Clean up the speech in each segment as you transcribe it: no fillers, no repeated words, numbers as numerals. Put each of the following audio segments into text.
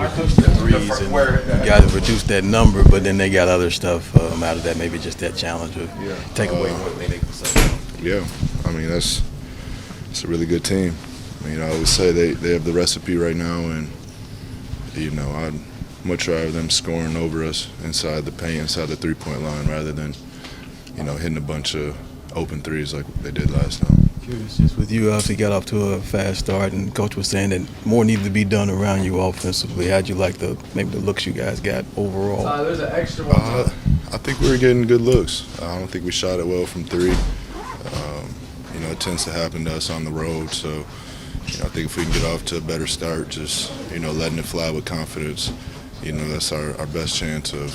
the threes, and you got to reduce that number, but then they got other stuff out of that, maybe just that challenge of take away what made it so. Yeah, I mean, it's a really good team. I mean, I always say they have the recipe right now, and, I'd much rather them scoring over us inside the paint, inside the three-point line, rather than, hitting a bunch of open threes like they did last time. Curious, just with you, obviously got off to a fast start, and Coach was saying that more needed to be done around you offensively. How'd you like maybe the looks you guys got overall? There's an extra one. I think we were getting good looks. I don't think we shot it well from three. It tends to happen to us on the road, so I think if we can get off to a better start, just letting it fly with confidence, that's our best chance of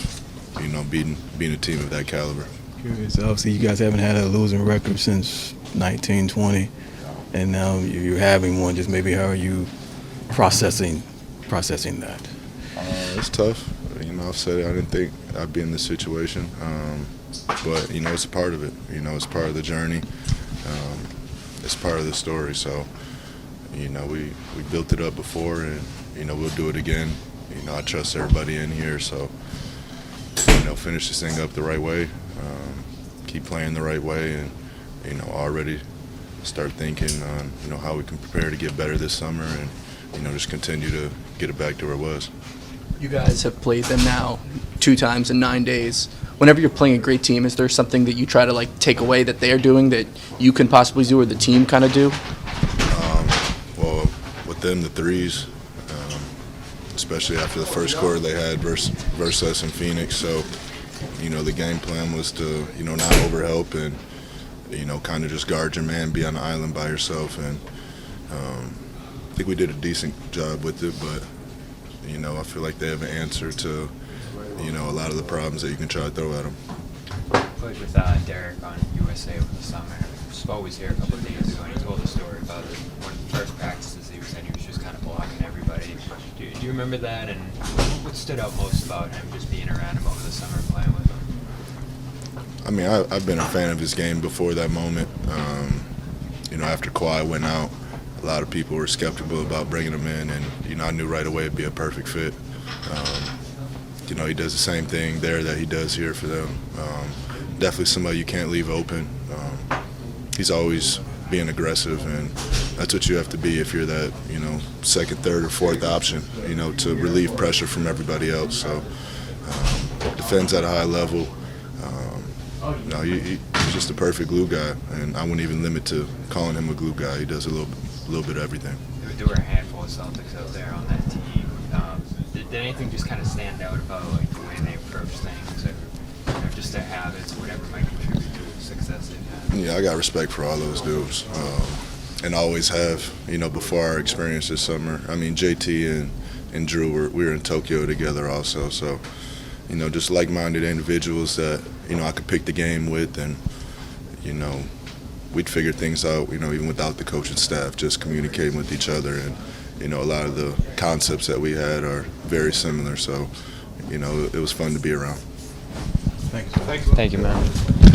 being a team of that caliber. Curious, obviously you guys haven't had a losing record since 1920, and now you're having one. Just maybe how are you processing that? It's tough. I've said it. I didn't think I'd be in this situation, but it's a part of it. It's part of the journey. It's part of the story. So, we built it up before, and we'll do it again. I trust everybody in here. So, finish this thing up the right way, keep playing the right way, and already start thinking on how we can prepare to get better this summer, and just continue to get it back to where it was. You guys have played them now 2 times in 9 days. Whenever you're playing a great team, is there something that you try to take away that they're doing that you can possibly do or the team kind of do? Well, with them, the threes, especially after the first quarter they had versus us in Phoenix. So, the game plan was to, not overhelp and, kind of just guard your man, be on the island by yourself. And I think we did a decent job with it, but, I feel like they have an answer to, a lot of the problems that you can try to throw at them. Played with Derek on USA over the summer. Spo was here a couple of days ago, and he told a story about one of the first practices he was in. He was just kind of blocking everybody. Do you remember that? And what stood out most about him just being around him over the summer and playing with him? I mean, I've been a fan of his game before that moment. After Kawhi went out, a lot of people were skeptical about bringing him in, and I knew right away it'd be a perfect fit. He does the same thing there that he does here for them. Definitely somebody you can't leave open. He's always being aggressive, and that's what you have to be if you're that, second, third, or fourth option, to relieve pressure from everybody else. So defends at a high level. He's just a perfect glue guy, and I wouldn't even limit to calling him a glue guy. He does a little bit of everything. There were a handful of Celtics out there on that team. Did anything just kind of stand out about the way they approach things, or just their habits, or whatever might contribute to the success they've had? Yeah, I got respect for all those dudes, and always have. Before our experience this summer, I mean, JT and Drew we were in Tokyo together also. So, just like-minded individuals that I could pick the game with, and we'd figure things out. Even without the coaching staff, just communicating with each other, and a lot of the concepts that we had are very similar. So, it was fun to be around. Thanks. Thank you, man.